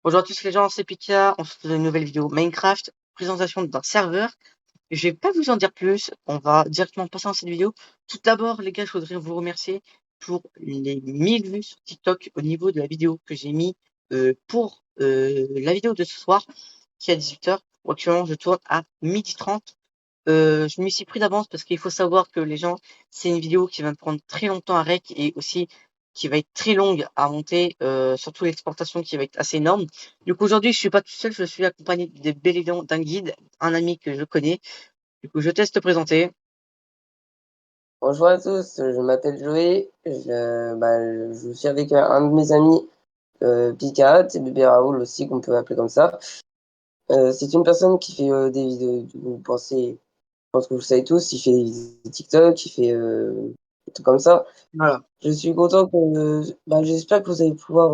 Bonjour à tous les gens, c'est Pika. On se retrouve dans une nouvelle vidéo Minecraft, présentation d'un serveur. Je vais pas vous en dire plus, on va directement passer dans cette vidéo. Tout d'abord, les gars, je voudrais vous remercier pour les 1000 vues sur TikTok au niveau de la vidéo que j'ai mis pour la vidéo de ce soir, qui est à 18h. Actuellement, je tourne à 12h30. Je m'y suis pris d'avance parce qu'il faut savoir que les gens, c'est une vidéo qui va me prendre très longtemps à rec et aussi qui va être très longue à monter, surtout l'exportation qui va être assez énorme. Du coup, aujourd'hui, je suis pas tout seul, je suis accompagné des bel éléments d'un guide, un ami que je connais. Du coup, je te laisse te présenter. Bonjour à tous, je m'appelle Joey, je suis avec un de mes amis, Pika, c'est bébé Raoul aussi qu'on peut appeler comme ça. C'est une personne qui fait des vidéos, je pense que vous le savez tous, il fait des vidéos TikTok, il fait des trucs comme ça. Voilà. Je suis content j'espère que vous allez pouvoir,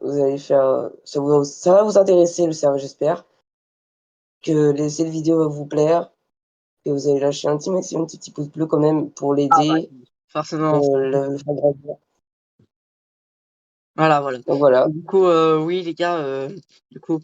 vous allez faire, ça va vous intéresser le serveur, j'espère, que cette vidéo va vous plaire, que vous allez lâcher un petit maximum de petits pouces bleus quand même pour Ah bah, l'aider, forcément. le faire grandir. Voilà, voilà. Donc voilà. Du coup, oui, les gars, du coup,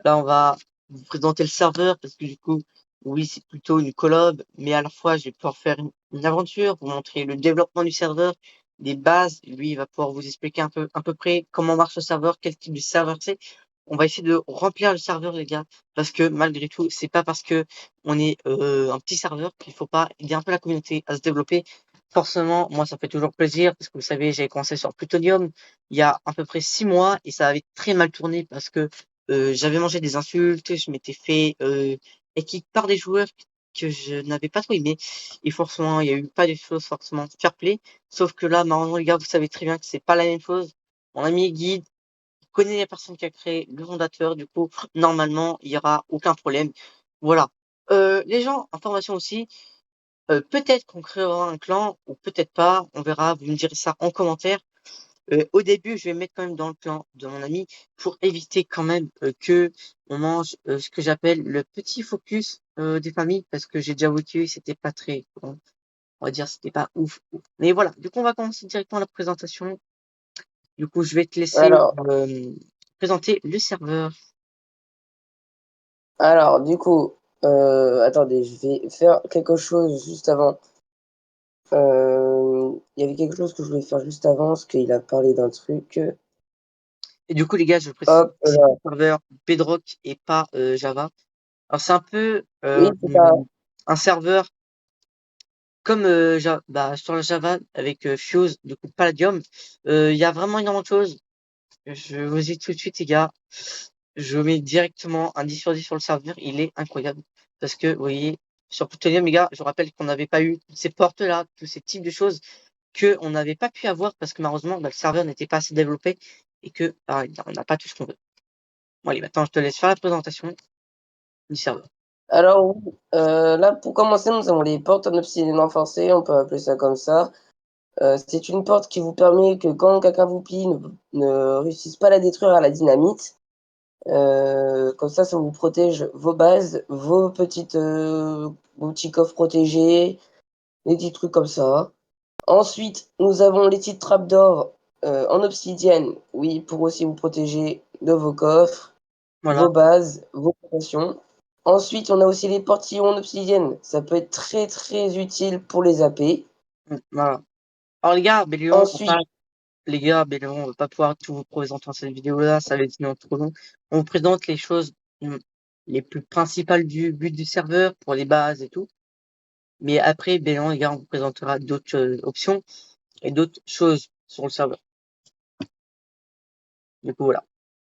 là, on va vous présenter le serveur parce que du coup, oui, c'est plutôt une collab, mais à la fois, je vais pouvoir faire une aventure, vous montrer le développement du serveur, des bases. Lui, il va pouvoir vous expliquer un peu, à peu près comment marche le serveur, quel type de serveur c'est. On va essayer de remplir le serveur, les gars, parce que malgré tout, c'est pas parce que on est un petit serveur qu'il faut pas aider un peu la communauté à se développer. Forcément, moi, ça fait toujours plaisir parce que vous savez, j'ai commencé sur Plutonium il y a à peu près 6 mois et ça avait très mal tourné parce que j'avais mangé des insultes, je m'étais fait équipe par des joueurs que je n'avais pas trop aimé. Et forcément, il y a eu pas des choses forcément fair play. Sauf que là, maintenant, les gars, vous savez très bien que c'est pas la même chose. Mon ami Guide connaît la personne qui a créé le fondateur. Du coup, normalement, il y aura aucun problème. Voilà. Les gens, information aussi. Peut-être qu'on créera un clan ou peut-être pas. On verra. Vous me direz ça en commentaire. Au début, je vais me mettre quand même dans le clan de mon ami pour éviter quand même que on mange ce que j'appelle le petit focus des familles parce que j'ai déjà vécu, c'était pas très, bon, on va dire, c'était pas ouf, ouf. Mais voilà, du coup, on va commencer directement la présentation. Du coup, je vais te laisser Alors, présenter le serveur. du coup, attendez, je vais faire quelque chose juste avant. Il y avait quelque chose que je voulais faire juste avant, parce qu'il a parlé d'un truc. Et du coup, les gars, je précise Hop que c'est là. un serveur Bedrock et pas Java. Alors, c'est un peu Oui, c'est ça. un serveur comme bah, sur la Java avec Fuse, du coup Palladium, il y a vraiment énormément de choses. Je vous dis tout de suite, les gars, je mets directement un 10 sur 10 sur le serveur, il est incroyable. Parce que, vous voyez, sur Plutonium, les gars, je rappelle qu'on n'avait pas eu toutes ces portes-là, tous ces types de choses que on n'avait pas pu avoir parce que malheureusement, bah, le serveur n'était pas assez développé et que bah, on n'a pas tout ce qu'on veut. Bon, allez, maintenant, je te laisse faire la présentation du serveur. Alors, oui, là, pour commencer, nous avons les portes en obsidienne renforcée, on peut appeler ça comme ça. C'est une porte qui vous permet que quand quelqu'un vous pille, ne réussisse pas à la détruire à la dynamite. Comme ça vous protège vos bases, vos petits coffres protégés, des petits trucs comme ça. Ensuite, nous avons les petites trappes d'or en obsidienne, oui, pour aussi vous protéger de vos coffres, Voilà. vos bases, vos protections. Ensuite, on a aussi les portillons en obsidienne. Ça peut être très très utile pour les AP. Voilà. Alors, les gars, Bélion, Ensuite, les gars, ben non, on va pas pouvoir tout vous présenter dans cette vidéo-là, ça va être sinon trop long. On vous présente les choses les plus principales du but du serveur pour les bases et tout. Mais après, ben non, les gars, on vous présentera d'autres options et d'autres choses sur le serveur. Du coup, voilà.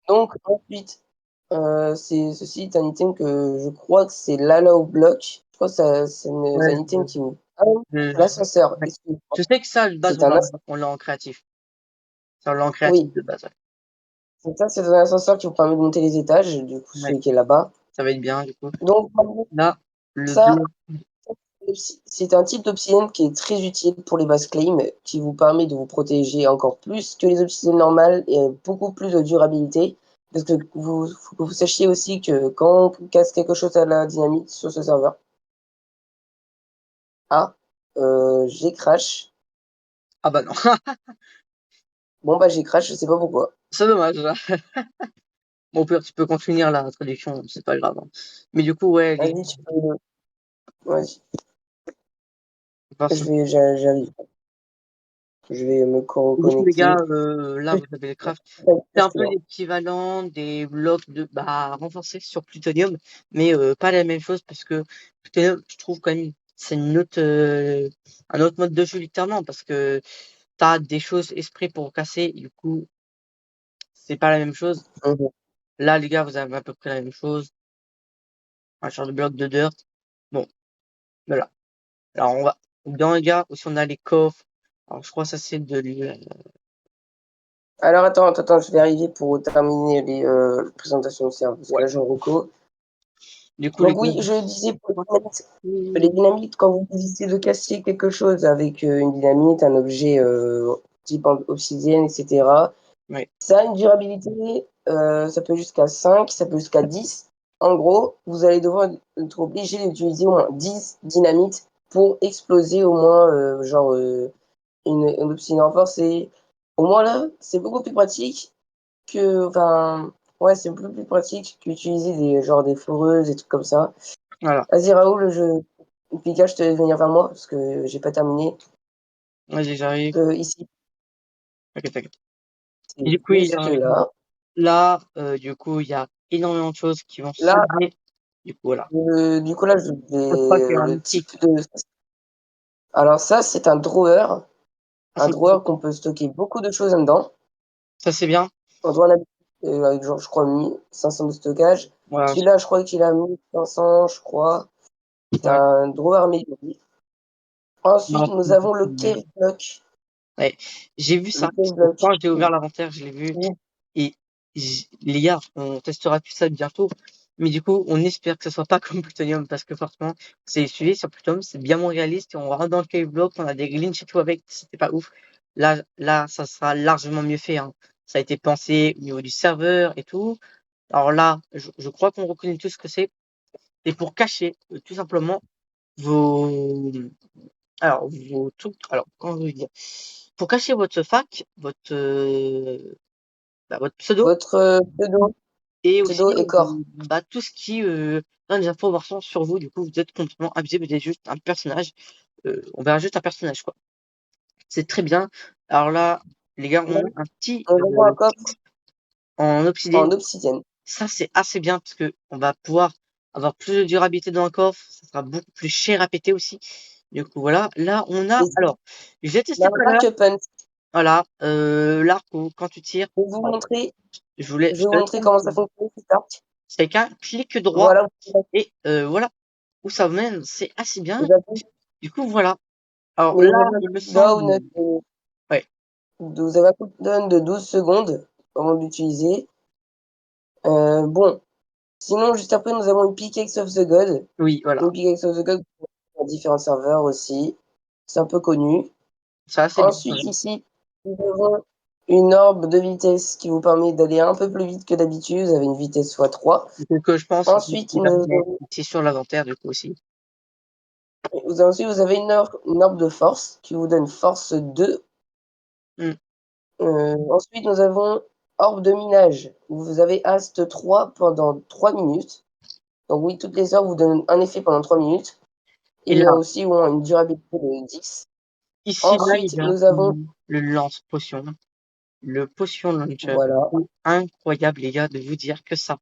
ensuite, ceci est un item que je crois que c'est l'Allow Block. Je crois que c'est Ouais, un item qui vous... Ah, je- l'ascenseur, ouais. excusez-moi. Je sais que ça, de base, C'est un on l'a en créatif. Ça, on l'a en Oui, créatif de base, ouais. c'est un ascenseur qui vous permet de monter les étages, du coup, Ouais, celui qui est là-bas. ça va être bien, du coup. Donc, Là, le ça, bloc, c'est un type d'obsidienne qui est très utile pour les bases claim, qui vous permet de vous protéger encore plus que les obsidiennes normales et beaucoup plus de durabilité. Parce que faut que vous sachiez aussi que quand on casse quelque chose à la dynamite sur ce serveur, ah, j'ai crash. ah bah non. Bon, bah, j'ai crash, je sais pas pourquoi. C'est dommage, là. Bon, au pire, tu peux continuer la traduction, c'est pas grave, hein. Mais du coup, ouais, les Vas-y, tu peux. Vas-y, parce j'arrive. Je vais me du coup, les gars, reconnecter. là, vous avez les crafts. C'est un peu l'équivalent des blocs de renforcés sur Plutonium, mais pas la même chose parce que Plutonium, je trouve quand même, c'est un autre mode de jeu littéralement parce que t'as des choses exprès pour casser, du coup, c'est pas la même chose. Mhm. Là, les gars, vous avez à peu près la même chose. Un genre de bloc de dirt. Bon, voilà. Alors, on va, dans les gars, aussi, on a les coffres. Alors, je crois que ça, c'est de Alors attends, je vais arriver pour terminer les présentations de serveurs, parce que ouais. là je reco. Du coup, les Donc gars, oui, je disais pour les dynamites, quand vous décidez de casser quelque chose avec une dynamite, un objet type obsidienne, etc., ouais, ça a une durabilité, ça peut jusqu'à 5, ça peut jusqu'à 10. En gros, vous allez devoir être obligé d'utiliser au moins 10 dynamites pour exploser au moins une obsidienne renforcée. Au moins là, c'est beaucoup plus pratique que, enfin, ouais, c'est beaucoup plus pratique qu'utiliser des foreuses, des trucs comme ça. voilà. Vas-y, Raoul, Pika, je te laisse venir vers moi parce que j'ai pas terminé. Vas-y, j'arrive. Ici, T'inquiète, t'inquiète. Et c'est du coup, juste là. là, du coup, il y a énormément de choses qui vont Là, changer. Du coup, voilà. du coup, là, je Je crois qu'il y vais, a un le mythique. type de. Alors, ça, c'est un drawer. Ah, Un drawer qu'on peut stocker beaucoup de choses dedans. ça, c'est bien. On doit en habiter avec, genre, je crois, 1500 de stockage. Voilà. Celui-là, je crois qu'il a 1500, je crois. C'est Ouais. un drawer amélioré. Ensuite, Non, nous avons le cave block. ouais. J'ai vu Le ça. cave block. Quand j'ai ouvert l'inventaire, je l'ai vu. Et les gars, on testera tout ça bientôt. Mais du coup, on espère que ce soit pas comme Plutonium parce que forcément, c'est suivi sur Plutonium, c'est bien moins réaliste et on rentre dans le cave block, on a des glitches et tout avec, c'était pas ouf. Là, ça sera largement mieux fait, hein. Ça a été pensé au niveau du serveur et tout. Alors là, je crois qu'on reconnaît tout ce que c'est. C'est pour cacher, tout simplement, vos, vos trucs. Alors, comment je veux dire? Pour cacher votre fac, votre pseudo, Votre et pseudo aussi, et corps. tout ce qui donne des informations sur vous. Du coup, vous êtes complètement abusé, vous êtes juste un personnage. On verra juste un personnage, quoi. C'est très bien. Alors là, les gars, on a un petit Nous avons un coffre en obsidienne. en obsidienne. Ça, c'est assez bien parce que on va pouvoir avoir plus de durabilité dans le coffre. Ça sera beaucoup plus cher à péter aussi. Du coup, voilà. Là, on a. Et Alors, j'ai testé tout à l'heure. l'arc punch. Voilà. L'arc où quand tu tires, Je je vais te vous laisse montrer comment ça continuer. fonctionne, cet arc. C'est qu'un clic droit Voilà, et voilà où ça mène. C'est assez bien. vous avez, Du coup, voilà. Alors mais là, vous avez un il me semble. cooldown Ouais. vous avez un cooldown de 12 secondes avant d'utiliser. Bon, sinon, juste après, nous avons une Pickaxe of the God. Oui, voilà. Une Pickaxe of the God sur différents serveurs aussi. C'est un peu connu. C'est assez bien. Ensuite, ici, nous avons une orbe de vitesse qui vous permet d'aller un peu plus vite que d'habitude. Vous avez une vitesse x3. Donc, je pense Ensuite, qu'il va se mettre ici sur l'inventaire, du coup, aussi. vous avez une orbe de force qui vous donne force 2. Hmm. Ensuite, nous avons orbe de minage. Vous avez Ast 3 pendant 3 minutes. Donc oui, toutes les orbes vous donnent un effet pendant 3 minutes. Et Il y a là, aussi une durabilité de 10. ici, là, les Ensuite, gars, nous avons, le lance-potion. Le potion launcher. voilà. C'est incroyable, les gars, de vous dire que ça.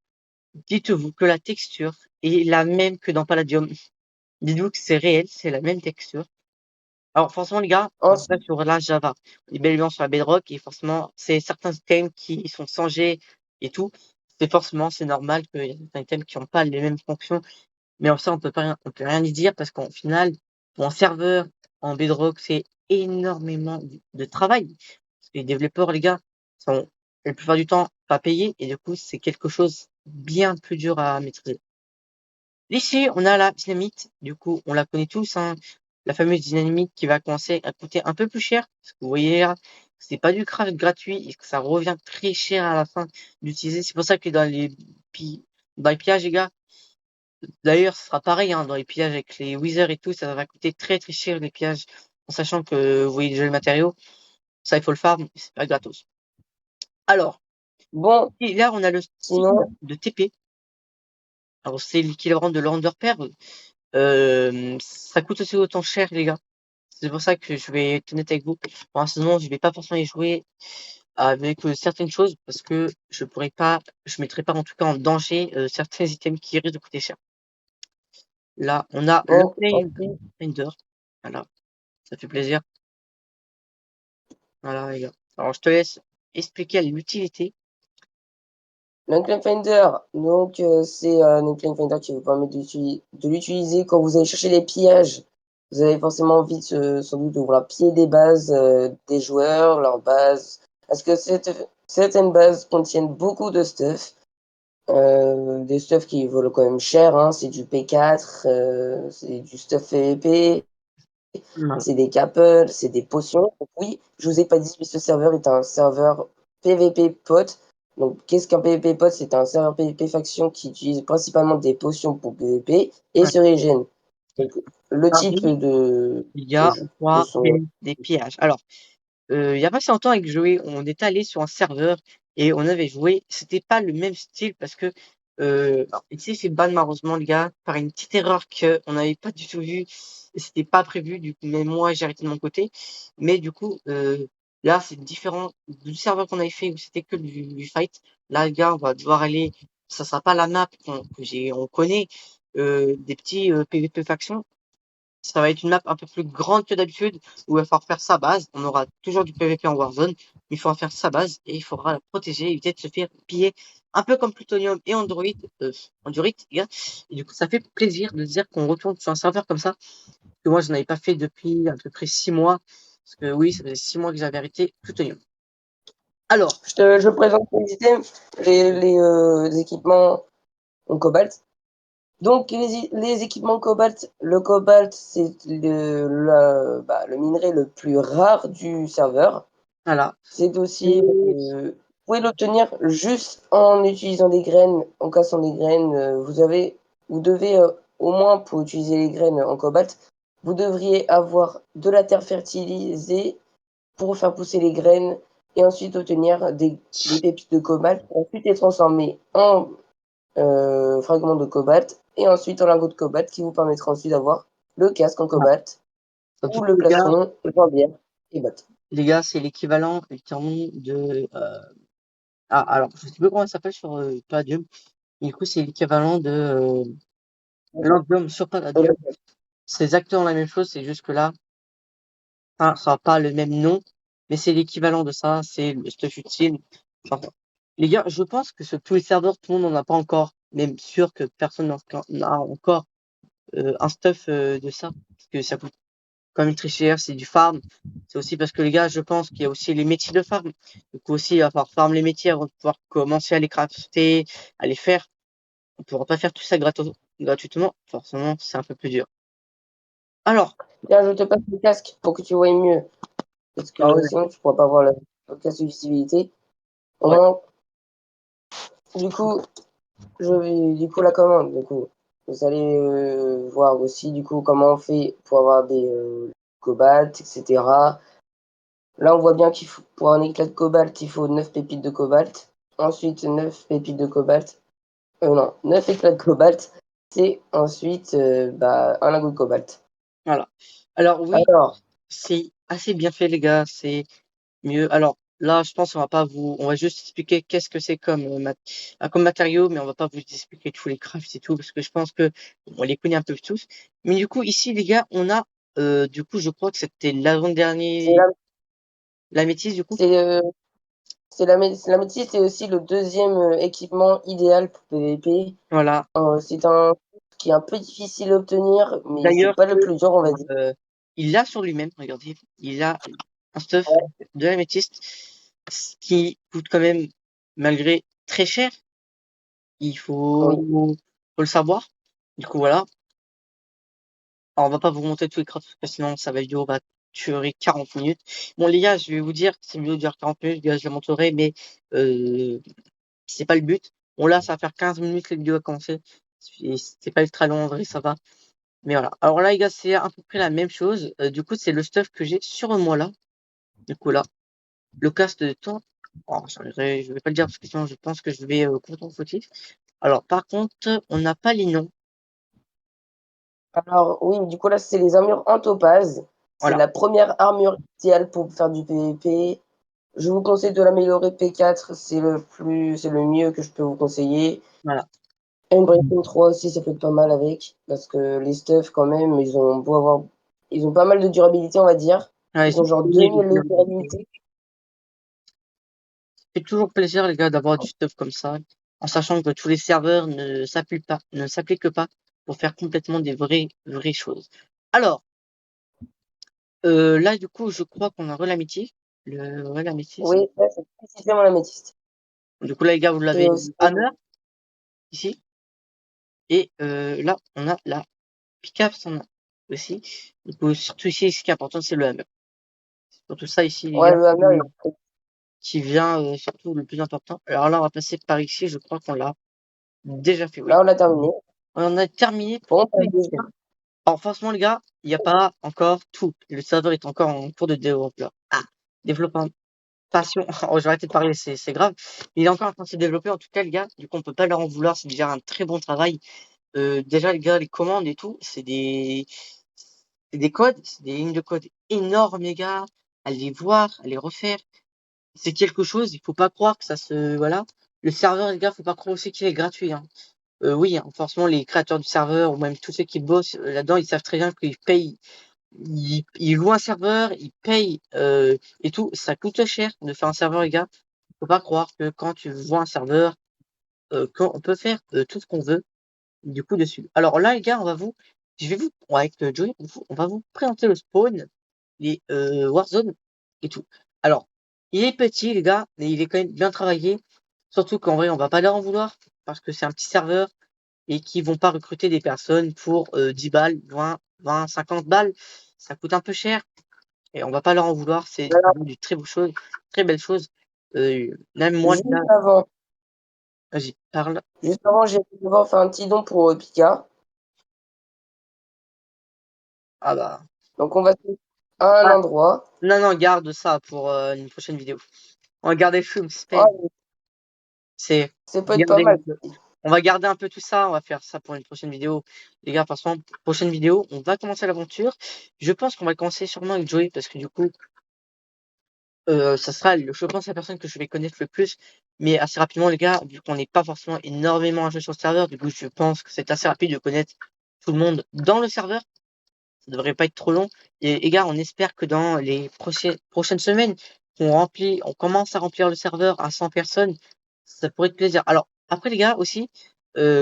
Dites-vous que la texture est la même que dans Palladium. Dites-vous que c'est réel, c'est la même texture. Alors, forcément, les gars, on Ensuite, reste sur la Java. On est bel et bien sur la Bedrock et forcément, c'est certains items qui sont sans G et tout. C'est normal qu'il y ait certains items qui n'ont pas les mêmes fonctions. Mais en ça, on peut rien y dire parce qu'en final, pour un serveur en Bedrock, c'est énormément de travail. Parce que les développeurs, les gars, sont la plupart du temps pas payés et du coup, c'est quelque chose bien plus dur à maîtriser. Ici, on a la dynamite. Du coup, on la connaît tous, hein. La fameuse dynamite qui va commencer à coûter un peu plus cher. Parce que vous voyez là, c'est pas du craft gratuit et que ça revient très cher à la fin d'utiliser. C'est pour ça que dans les pillages, les gars, d'ailleurs, ce sera pareil, hein, dans les pillages avec les withers et tout, ça va coûter très très cher les pillages, en sachant que vous voyez déjà le matériau. Ça, il faut le farm, c'est pas gratos. Alors, Bon, Et là, on a le style sinon, de TP. Alors, c'est l'équivalent de l'Underpair. Ça coûte aussi autant cher, les gars. C'est pour ça que je vais être honnête avec vous. Pour l'instant, je vais pas forcément y jouer avec certaines choses parce que je mettrai pas en tout cas en danger certains items qui risquent de coûter cher. Là, on a le bon, ensuite, Finder. Voilà, ça fait plaisir. Voilà, les gars. Alors, je te laisse expliquer l'utilité. l'Unclaimed Finder, donc c'est un Unclaimed Finder qui vous permet de l'utiliser quand vous allez chercher les pillages. Vous avez forcément envie sans doute de vouloir piller des bases des joueurs, leurs bases. Parce que certaines bases contiennent beaucoup de stuff. Des stuff qui volent quand même cher, hein. C'est du P4, c'est du stuff PVP, Voilà. c'est des capels, c'est des potions. Donc oui, je vous ai pas dit, mais ce serveur est un serveur PVP pot. Donc qu'est-ce qu'un PVP pot? C'est un serveur PVP faction qui utilise principalement des potions pour PVP et Ouais. se régène. Donc le type Paris, de, il y a de trois son... des pillages. Alors, il y a pas si longtemps avec Joey, on est allé sur un serveur et on avait joué. C'était pas le même style parce que il s'est fait ban malheureusement le gars par une petite erreur que on n'avait pas du tout vu. Et c'était pas prévu. Du coup, même moi j'ai arrêté de mon côté. Mais du coup, là c'est différent du serveur qu'on avait fait où c'était que du fight. Là, le gars, on va devoir aller. Ça sera pas la map on connaît des petits PVP factions. Ça va être une map un peu plus grande que d'habitude, où il va falloir faire sa base. On aura toujours du PVP en Warzone, mais il faudra faire sa base et il faudra la protéger, éviter de se faire piller, un peu comme Plutonium et Android, les gars. Et du coup, ça fait plaisir de dire qu'on retourne sur un serveur comme ça, que moi, je n'avais pas fait depuis à peu près 6 mois. Parce que oui, ça faisait 6 mois que j'avais arrêté Plutonium. Alors, Je présente les items, les équipements en cobalt. Donc, les équipements cobalt, le cobalt, c'est le minerai le plus rare du serveur. voilà. C'est aussi, Et vous pouvez l'obtenir juste en utilisant des graines, en cassant des graines. Vous devez, au moins pour utiliser les graines en cobalt, vous devriez avoir de la terre fertilisée pour faire pousser les graines et ensuite obtenir des pépites de cobalt, ensuite les transformer en fragments de cobalt et ensuite en lingots de cobalt qui vous permettra ensuite d'avoir le casque en voilà. cobalt Du ou coup, le plastron, jambière et bottes. les gars, c'est l'équivalent, effectivement, de... Ah, alors, je sais plus comment ça s'appelle sur Palladium. Du coup, c'est l'équivalent de Lantbium sur Palladium. C'est exactement la même chose, c'est juste que là, ça n'a pas le même nom, mais c'est l'équivalent de ça, c'est le stuff utile. Enfin, les gars, je pense que sur tous les serveurs, tout le monde n'en a pas encore, même sûr que personne n'a encore un stuff de ça, parce que ça coûte quand même très cher, c'est du farm. C'est aussi parce que les gars, je pense qu'il y a aussi les métiers de farm. Du coup aussi, il va falloir farm les métiers avant de pouvoir commencer à les crafter, à les faire. On ne pourra pas faire tout ça gratuitement, forcément, c'est un peu plus dur. Alors, Tiens, je te passe le casque pour que tu vois mieux. Parce ah que ouais, sinon, tu pourras pas voir le casque de visibilité. Au ouais, moins, du coup, je vais, du coup, la commande, du coup. Vous allez voir aussi, du coup, comment on fait pour avoir des cobalt, etc. Là, on voit bien qu'il faut, pour un éclat de cobalt, il faut 9 pépites de cobalt. Ensuite, 9 pépites de cobalt. Non, 9 éclats de cobalt. C'est ensuite un lingot de cobalt. voilà. Alors oui, Alors, c'est assez bien fait, les gars, c'est mieux. Alors là, je pense qu'on va pas on va juste expliquer qu'est-ce que c'est comme, comme matériau, mais on va pas vous expliquer tous les crafts et tout, parce que je pense que on les connaît un peu tous. Mais du coup, ici, les gars, on a, du coup, je crois que c'était c'est l'avant-dernier, la, la métisse, du coup. c'est, la métier, c'est aussi le deuxième équipement idéal pour PVP. Voilà. C'est un qui est un peu difficile à obtenir, mais c'est D'ailleurs, pas le plus dur, on va dire. il l'a sur lui-même, regardez, il a un stuff de l'améthyste, ce qui coûte quand même, malgré très cher, il Oui. faut le savoir. Du coup, voilà. Alors, on va pas vous montrer tous les crafts, parce que sinon, ça va durer 40 minutes. Bon, les gars, je vais vous dire, c'est mieux de dire 40 minutes, les gars, je le montrerai, mais euh, c'est pas le but. Bon, là, ça va faire 15 minutes, la vidéo a commencé. C'est pas ultra long, en vrai, ça va. Mais voilà. Alors là, les gars, c'est à peu près la même chose. Du coup, c'est le stuff que j'ai sur moi là. Du coup, là, le casque de temps. Oh, je vais pas le dire parce que sinon je pense que je vais contre fautif. Alors par contre, on n'a pas les noms. Alors oui, du coup là, c'est les armures en topaz. C'est Voilà, la première armure idéale pour faire du PVP. Je vous conseille de l'améliorer P4, c'est le mieux que je peux vous conseiller. voilà. Embracing 3 aussi, ça peut être pas mal avec, parce que les stuffs quand même, ils ont pas mal de durabilité, on va dire. Ouais, ils Ils ont sont genre pénibles, 2000 de durabilité. ça fait toujours plaisir les gars d'avoir du stuff comme ça, en sachant que tous les serveurs ne s'appliquent pas pour faire complètement des vraies choses. Alors, là du coup, je crois qu'on a l'amitié. L'amitié, c'est Oui, ça, c'est précisément l'améthyste. du coup là les gars, vous Et l'avez aussi, Hammer ici. Et là, on a la pick-up aussi. Du coup, surtout ici, ce qui est important, c'est le hammer. Surtout ça ici, les ouais, gars, le hammer, qui vient surtout le plus important. Alors là, on va passer par ici. Je crois qu'on l'a déjà fait, oui. là, on a terminé. On a terminé pour Bon, on tous passe les deuxième. dessins. Alors franchement, les gars, il n'y a pas encore tout. Le serveur est encore en cours de développement. Ah, développement. Passion. Oh, je vais arrêter de parler, c'est grave. Il est encore en train de se développer. En tout cas, les gars, du coup, on peut pas leur en vouloir. C'est déjà un très bon travail. Déjà, les gars, les commandes et tout, c'est des codes, c'est des lignes de code énormes, les gars. À les voir, à les refaire. C'est quelque chose, il faut pas croire que ça se, voilà. Le serveur, les gars, faut pas croire aussi qu'il est gratuit, hein. Oui, hein, forcément, les créateurs du serveur, ou même tous ceux qui bossent là-dedans, ils savent très bien qu'ils payent, ils louent un serveur, ils payent, et tout. Ça coûte cher de faire un serveur, les gars. Faut pas croire que quand tu vois un serveur, qu'on peut faire tout ce qu'on veut du coup dessus. Alors là, les gars, je vais vous, avec Joey, on va vous présenter le spawn, les Warzone et tout. Alors, il est petit, les gars, mais il est quand même bien travaillé. Surtout qu'en vrai, on va pas leur en vouloir parce que c'est un petit serveur et qu'ils vont pas recruter des personnes pour 10 balles, 20, 50 balles. Ça coûte un peu cher et on va pas leur en vouloir. C'est Alors, du très beau chose, très belle chose. Même moi, juste les gars, avant, vas-y, parle. j'ai devoir faire un petit don pour Pika. Ah bah. Donc, on va se mettre à un Ah, endroit. non, non, garde ça pour une prochaine vidéo. On va garder le film suspense. Oh, C'est ça peut être pas garder mal. on va garder un peu tout ça. On va faire ça pour une prochaine vidéo. Les gars, par contre, prochaine vidéo, on va commencer l'aventure. Je pense qu'on va commencer sûrement avec Joey parce que du coup, ça sera, je pense, la personne que je vais connaître le plus. Mais assez rapidement, les gars, vu qu'on n'est pas forcément énormément à jouer sur le serveur, du coup, je pense que c'est assez rapide de connaître tout le monde dans le serveur. Ça devrait pas être trop long. Et les gars, on espère que dans les prochaines semaines, on commence à remplir le serveur à 100 personnes. Ça pourrait être plaisir. Alors, après, les gars, aussi,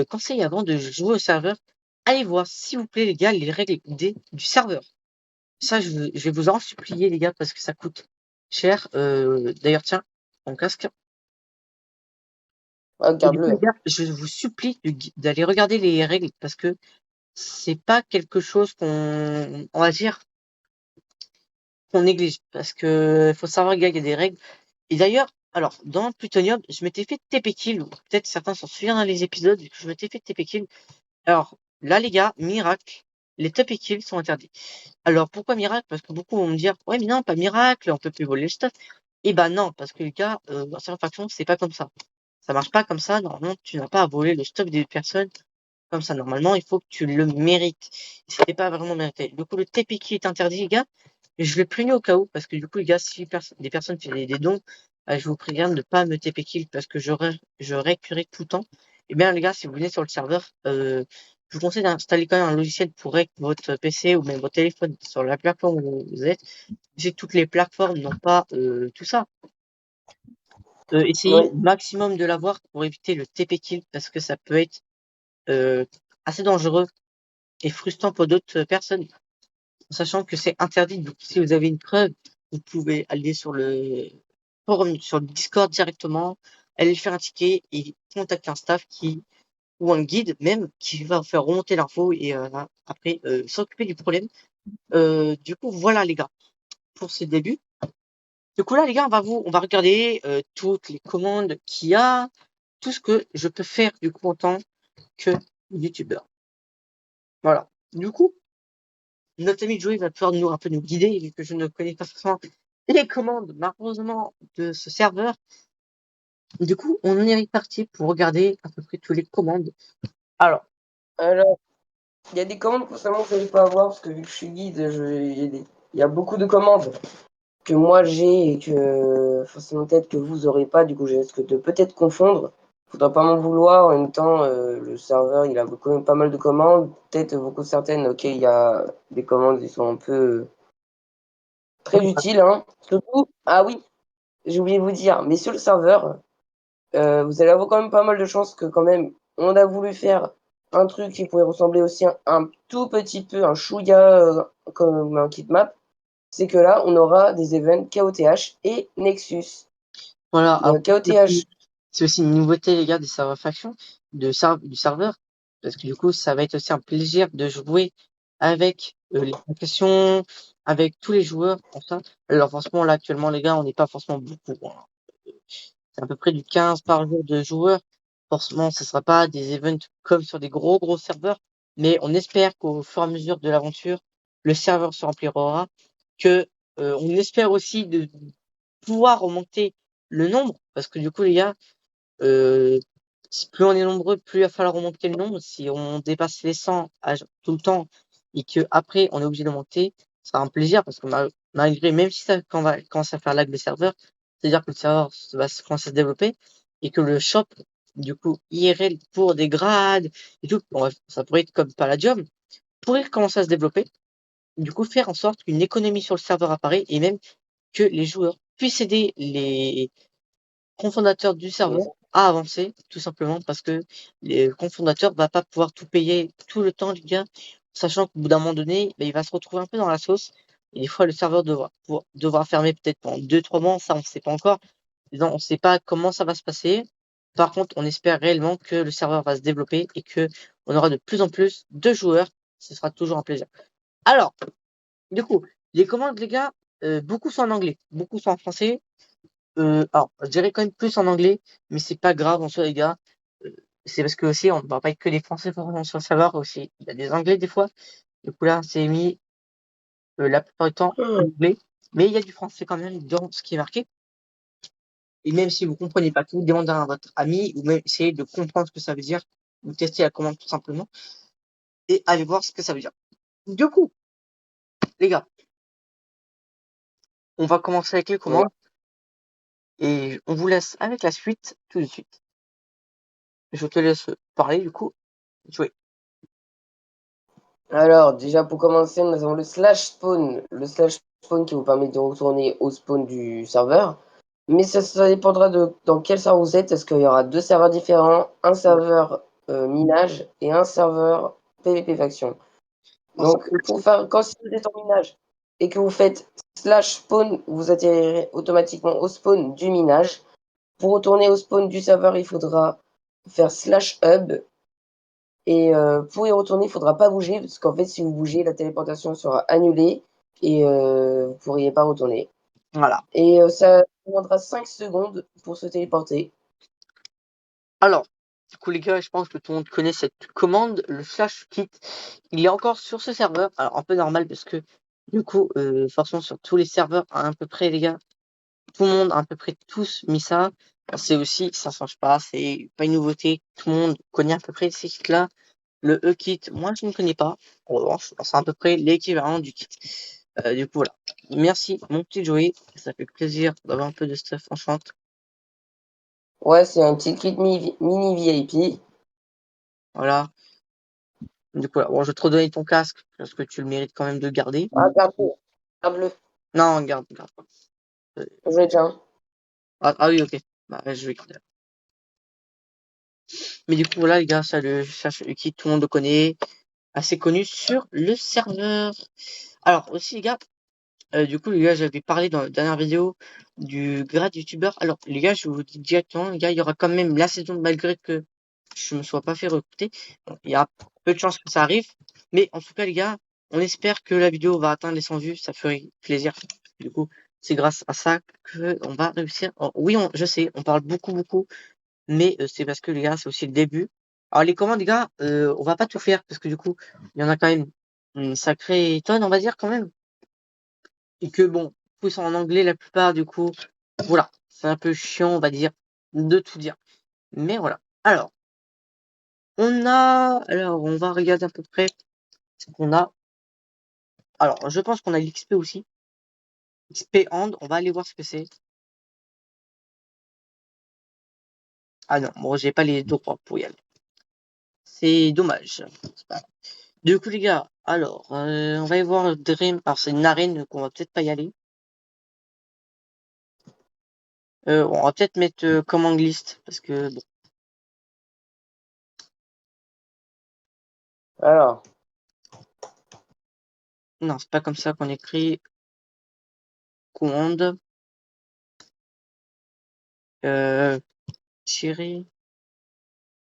conseil avant de jouer au serveur, allez voir, s'il vous plaît, les gars, les règles du serveur. Ça, je vais vous en supplier, les gars, parce que ça coûte cher. D'ailleurs, tiens, mon casque. Et du coup, les Regarde-le. gars, je vous supplie d'aller regarder les règles parce que c'est pas quelque chose on va dire, qu'on néglige parce que faut savoir, les gars, il y a des règles. Et d'ailleurs, alors, dans Plutonium, je m'étais fait TP kill, ou peut-être certains s'en souviennent dans les épisodes, que je m'étais fait TP kill. Alors, là, les gars, miracle, les TP kills sont interdits. Alors, pourquoi miracle? Parce que beaucoup vont me dire, ouais, mais non, pas miracle, on peut plus voler le stuff. Et ben non, parce que les gars, dans certaines factions, c'est pas comme ça. Ça marche pas comme ça. Normalement, tu n'as pas à voler le stuff des personnes comme ça. Normalement, il faut que tu le mérites. C'était pas vraiment mérité. Du coup, le TP kill est interdit, les gars. Je l'ai prévenu au cas où, parce que du coup, les gars, si des personnes font des dons, je vous préviens de ne pas me TP kill parce que je récurais tout le temps. Et bien, les gars, si vous venez sur le serveur, je vous conseille d'installer quand même un logiciel pour rec votre PC ou même votre téléphone sur la plateforme où vous êtes. Si toutes les plateformes n'ont pas tout ça, essayez Oui. au maximum de l'avoir pour éviter le TP kill parce que ça peut être euh, assez dangereux et frustrant pour d'autres personnes, sachant que c'est interdit. Donc, si vous avez une preuve, vous pouvez aller sur le forum, sur le Discord directement, aller faire un ticket et contacter un staff ou un guide même, qui va faire remonter l'info et après s'occuper du problème. Du coup, voilà les gars, pour ce début. Du coup là, les gars, on va regarder toutes les commandes qu'il y a, tout ce que je peux faire du coup en tant que youtubeur. Voilà. Du coup, notre ami Joey va pouvoir un peu nous guider, vu que je ne connais pas forcément les commandes, malheureusement, de ce serveur. Du coup, on est parti pour regarder à peu près toutes les commandes. Alors, Il y a des commandes constamment que je n'arrive pas à voir parce que vu que je suis guide, il y a beaucoup de commandes que moi j'ai et que forcément peut-être que vous aurez pas. Du coup, je risque de peut-être confondre. Faudra pas m'en vouloir. En même temps, le serveur, il a quand même pas mal de commandes. Peut-être beaucoup certaines. Ok, il y a des commandes qui sont un peu très utiles, hein. Surtout, ah oui, j'ai oublié de vous dire, mais sur le serveur, vous allez avoir quand même pas mal de chances que quand même, on a voulu faire un truc qui pourrait ressembler aussi un tout petit peu, un chouïa comme un kit map. C'est que là, on aura des events KOTH et Nexus. voilà. Alors, KOTH, c'est aussi une nouveauté, les gars, des serveurs factions, du serveur. Parce que du coup, ça va être aussi un plaisir de jouer avec les factions, avec tous les joueurs, enfin. Alors, franchement, là, actuellement, les gars, on n'est pas forcément beaucoup, hein. C'est à peu près du 15 par jour de joueurs. Forcément, ce sera pas des events comme sur des gros serveurs, mais on espère qu'au fur et à mesure de l'aventure, le serveur se remplira, que on espère aussi de pouvoir augmenter le nombre, parce que du coup, les gars, euh, plus on est nombreux, plus il va falloir remonter le nombre. Si on dépasse les 100 tout le temps et que après on est obligé de monter, ça sera un plaisir parce que malgré, même si ça quand on va commencer à faire lag le serveur, c'est-à-dire que le serveur va se commencer à se développer et que le shop, du coup, IRL pour des grades et tout, ça pourrait être comme Palladium, pourrait commencer à se développer. Du coup, faire en sorte qu'une économie sur le serveur apparaît et même que les joueurs puissent aider les cofondateur du serveur à avancer, tout simplement parce que le cofondateur va pas pouvoir tout payer tout le temps, les gars, sachant qu'au bout d'un moment donné, il va se retrouver un peu dans la sauce. Et des fois, le serveur devra fermer peut-être pendant 2, 3 mois, ça on ne sait pas encore. On ne sait pas comment ça va se passer. Par contre, on espère réellement que le serveur va se développer et que on aura de plus en plus de joueurs. Ce sera toujours un plaisir. Alors, du coup, les commandes, les gars, beaucoup sont en anglais, beaucoup sont en français. Alors, je dirais quand même plus en anglais, mais c'est pas grave en soi, les gars. C'est parce que aussi, on ne va pas être que les Français forcément sur le serveur aussi. Il y a des Anglais des fois. Du coup, là, c'est mis la plupart du temps en anglais. Mais il y a du français quand même dans ce qui est marqué. Et même si vous comprenez pas tout, demandez à votre ami ou même essayez de comprendre ce que ça veut dire. Ou testez la commande tout simplement. Et allez voir ce que ça veut dire. Du coup, les gars, on va commencer avec les oui. commandes. Et on vous laisse avec la suite tout de suite. Je te laisse parler du coup. Jouer. Alors, déjà pour commencer, nous avons le slash spawn. Le slash spawn qui vous permet de retourner au spawn du serveur. Mais ça dépendra de dans quel serveur vous êtes. Est-ce qu'il y aura deux serveurs différents, un serveur minage et un serveur PvP faction. Donc, quand si vous êtes en minage et que vous faites slash spawn, vous atterrirez automatiquement au spawn du minage. Pour retourner au spawn du serveur, il faudra faire slash hub. Et pour y retourner, il faudra pas bouger, parce qu'en fait, si vous bougez, la téléportation sera annulée et vous pourriez pas retourner. Voilà. Et ça demandera 5 secondes pour se téléporter. Alors, du coup, les gars, je pense que tout le monde connaît cette commande, le slash kit. Il est encore sur ce serveur. Alors, un peu normal parce que, du coup, forcément, sur tous les serveurs, à peu près, les gars, tout le monde a à peu près tous mis ça. C'est aussi, ça change pas, c'est pas une nouveauté. Tout le monde connaît à peu près ces kits-là. Le E-kit, moi, je ne connais pas. En revanche, c'est à peu près l'équivalent du kit. Du coup, voilà. Merci, mon petit Joey. Ça fait plaisir d'avoir un peu de stuff enchante. Ouais, c'est un petit kit mini VIP. Voilà. Du coup, là, bon, je vais te redonner ton casque parce que tu le mérites quand même de le garder. Ah, garde-le. Non, garde pas. Euh, Je l'ai déjà un. ah oui, ok. Bah, je vais garder. Mais du coup, voilà, les gars, ça, qui tout le monde le connaît, assez connu sur le serveur. Alors, aussi, les gars, du coup, les gars, j'avais parlé dans la dernière vidéo du grade youtubeur. Alors, les gars, je vous dis directement, les gars, il y aura quand même la saison malgré que je me sois pas fait recruter. Bon, il y a peu de chances que ça arrive. Mais en tout cas, les gars, on espère que la vidéo va atteindre les 100 vues. Ça ferait plaisir. Du coup, c'est grâce à ça que on va réussir. Oui, je sais, on parle beaucoup, mais c'est parce que les gars, c'est aussi le début. Alors les commandes, les gars, on va pas tout faire parce que du coup, il y en a quand même une sacrée tonne, on va dire quand même. Et que bon, coup, ils sont en anglais la plupart, du coup, voilà. C'est un peu chiant, on va dire, de tout dire. Mais voilà. Alors, on va regarder à peu près ce qu'on a. Alors, je pense qu'on a l'XP aussi. XP Hand, on va aller voir ce que c'est. Ah non, bon, j'ai pas les droits pour y aller. C'est dommage. Du coup, les gars, alors, on va y voir Dream. Alors, c'est une arène qu'on va peut-être pas y aller. On va peut-être mettre command list parce que bon. Alors, Non, c'est pas comme ça qu'on écrit commande. Tirer.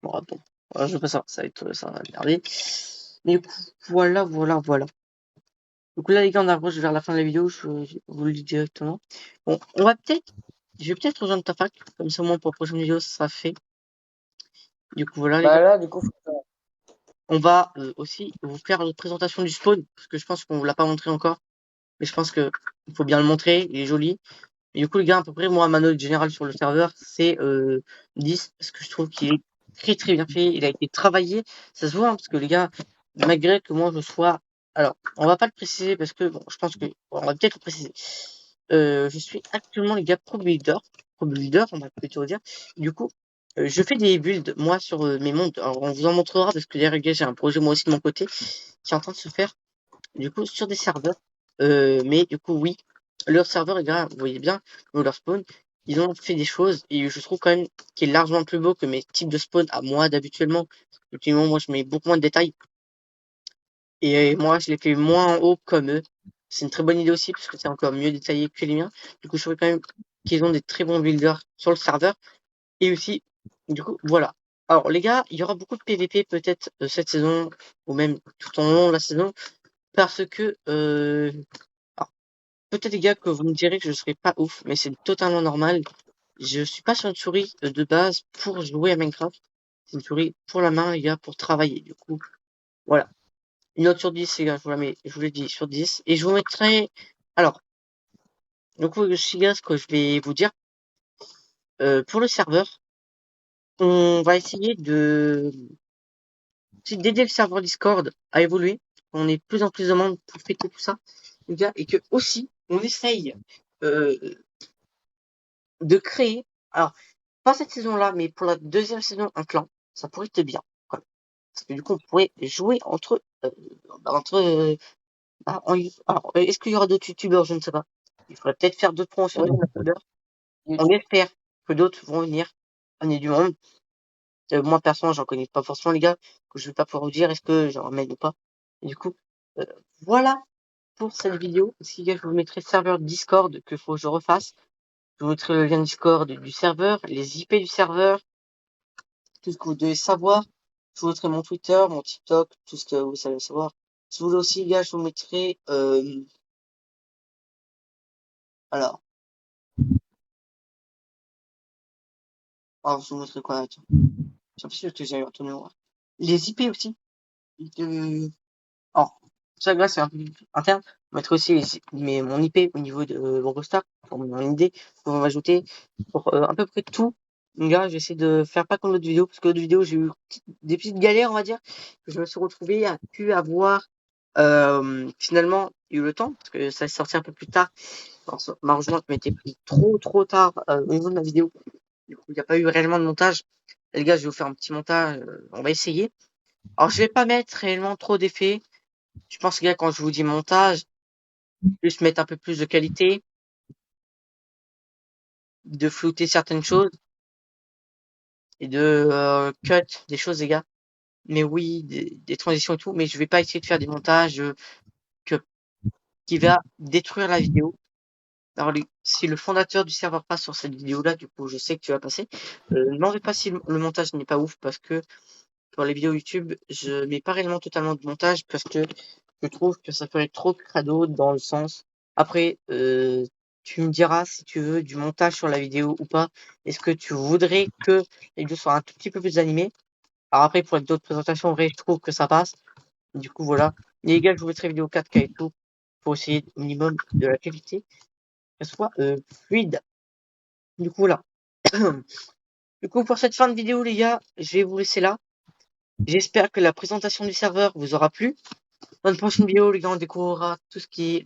Bon, attends. Voilà, je veux pas savoir, ça va merder. Mais du coup, voilà. Donc là, les gars, on approche vers la fin de la vidéo, je vous le dis directement. Bon, je vais peut-être rejoindre ta fac, comme ça, au moins, pour la prochaine vidéo, ça sera fait. Du coup, voilà, les gars. bah là, du coup, On va aussi vous faire une présentation du spawn, parce que je pense qu'on vous l'a pas montré encore. Mais je pense que il faut bien le montrer, il est joli. Et du coup, les gars, à peu près, moi, ma note générale sur le serveur, c'est 10, parce que je trouve qu'il est très très bien fait, il a été travaillé, ça se voit, hein, parce que les gars, malgré que moi je sois... Alors, on va pas le préciser, parce que, bon, je pense que... On va peut-être le préciser. Je suis actuellement, les gars, pro builder, on va plutôt dire. Du coup, je fais des builds, moi, sur mes mondes. Alors, on vous en montrera, parce que les gars, j'ai un projet, moi aussi, de mon côté, qui est en train de se faire, du coup, sur des serveurs. Mais du coup, oui, leur serveur, les gars, vous voyez bien, leur spawn, ils ont fait des choses, et je trouve quand même qu'il est largement plus beau que mes types de spawn à moi d'habituellement. Effectivement, moi, je mets beaucoup moins de détails. Et moi, je les fais moins en haut comme eux. C'est une très bonne idée aussi, parce que c'est encore mieux détaillé que les miens. Du coup, je trouve quand même qu'ils ont des très bons builders sur le serveur. Et aussi, du coup, voilà. Alors, les gars, il y aura beaucoup de PVP peut-être cette saison, ou même tout au long de la saison, parce que alors, peut-être les gars que vous me direz que je serai pas ouf, mais c'est totalement normal. Je suis pas sur une souris de base pour jouer à Minecraft. C'est une souris pour la main, les gars, pour travailler. Du coup, voilà. Une note sur 10, les gars, je vous la mets, je vous l'ai dit, sur 10. Et je vous mettrai... Alors, donc, les gars, ce que je vais vous dire, pour le serveur, on va essayer d'aider le serveur Discord à évoluer. On est de plus en plus de monde pour fêter tout ça, les gars, et que aussi, on essaye euh, de créer... Alors, pas cette saison-là, mais pour la deuxième saison, un clan, ça pourrait être bien. Quoi. Parce que du coup, on pourrait jouer alors, est-ce qu'il y aura d'autres youtubeurs? Je ne sais pas. Il faudrait peut-être faire d'autres promotions oui, de youtubeurs. On YouTube. espère que d'autres vont venir, amener du monde. Moi, personnellement, j'en connais pas forcément, les gars, que je vais pas pouvoir vous dire est-ce que j'en ramène ou pas. Et du coup, euh, voilà pour cette vidéo. Aussi, les gars, je vous mettrai le serveur Discord que faut que je refasse. Je vous mettrai le lien Discord du serveur, les IP du serveur, tout ce que vous devez savoir. Je vous mettrai mon Twitter, mon TikTok, tout ce que vous savez savoir. Si vous voulez aussi, les gars, je vous mettrai... alors, je vous mettrai quoi? Attends. J'ai l'impression que j'ai retenu les IP aussi. Alors, ça, là, c'est un peu interne. Je mettrai aussi mon IP au niveau de Eurostar pour mon idée, pour m'ajouter pour à peu près tout. Les gars, j'essaie de faire pas comme l'autre vidéo, parce que l'autre vidéo, j'ai eu des petites galères, on va dire, que je me suis retrouvé à pu avoir finalement eu le temps, parce que ça est sorti un peu plus tard. Malheureusement, je m'étais pris trop tard au niveau de ma vidéo. Du coup, il n'y a pas eu réellement de montage. Et les gars, je vais vous faire un petit montage. On va essayer. Alors, je vais pas mettre réellement trop d'effets. Je pense que là, quand je vous dis montage, juste mettre un peu plus de qualité, de flouter certaines choses et de cut des choses, les gars. Mais oui, des transitions et tout. Mais je vais pas essayer de faire des montages que, qui va détruire la vidéo. Alors, si le fondateur du serveur passe sur cette vidéo-là, du coup, je sais que tu vas passer. N'en fais pas si le montage n'est pas ouf, parce que pour les vidéos YouTube, je mets pas réellement totalement de montage, parce que je trouve que ça peut être trop crado dans le sens. Après, tu me diras si tu veux du montage sur la vidéo ou pas. Est-ce que tu voudrais que les vidéos soient un tout petit peu plus animées? Alors après, pour d'autres présentations, en vrai, je trouve que ça passe. Du coup, voilà. Les gars, je vous mettrai vidéo 4K et tout pour essayer au minimum de la qualité. qu'elle soit fluide. Du coup, là. Du coup, pour cette fin de vidéo, les gars, je vais vous laisser là. J'espère que la présentation du serveur vous aura plu. Dans une prochaine vidéo, les gars, on découvrira tout ce qui est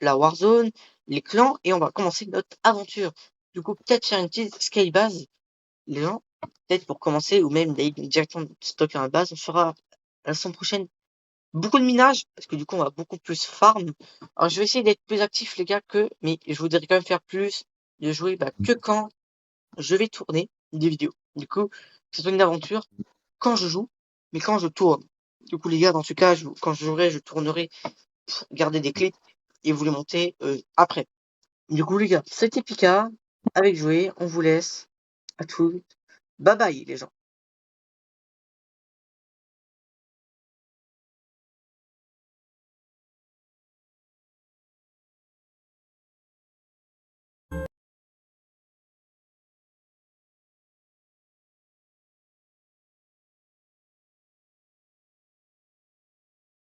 la Warzone, les clans, et on va commencer notre aventure. Du coup, peut-être faire une petite skybase, les gens, peut-être pour commencer, ou même directement stocker un base. On fera la semaine prochaine beaucoup de minage, parce que du coup, on va beaucoup plus farm. Alors, je vais essayer d'être plus actif, les gars, mais je voudrais quand même faire plus de jouer que quand je vais tourner des vidéos. Du coup, c'est une aventure quand je joue, mais quand je tourne. Du coup, les gars, dans ce cas, quand je jouerai, je tournerai pour garder des clips et vous les monter après. Du coup, les gars, c'était Pika avec Jouer. On vous laisse. À tous. Bye bye, les gens.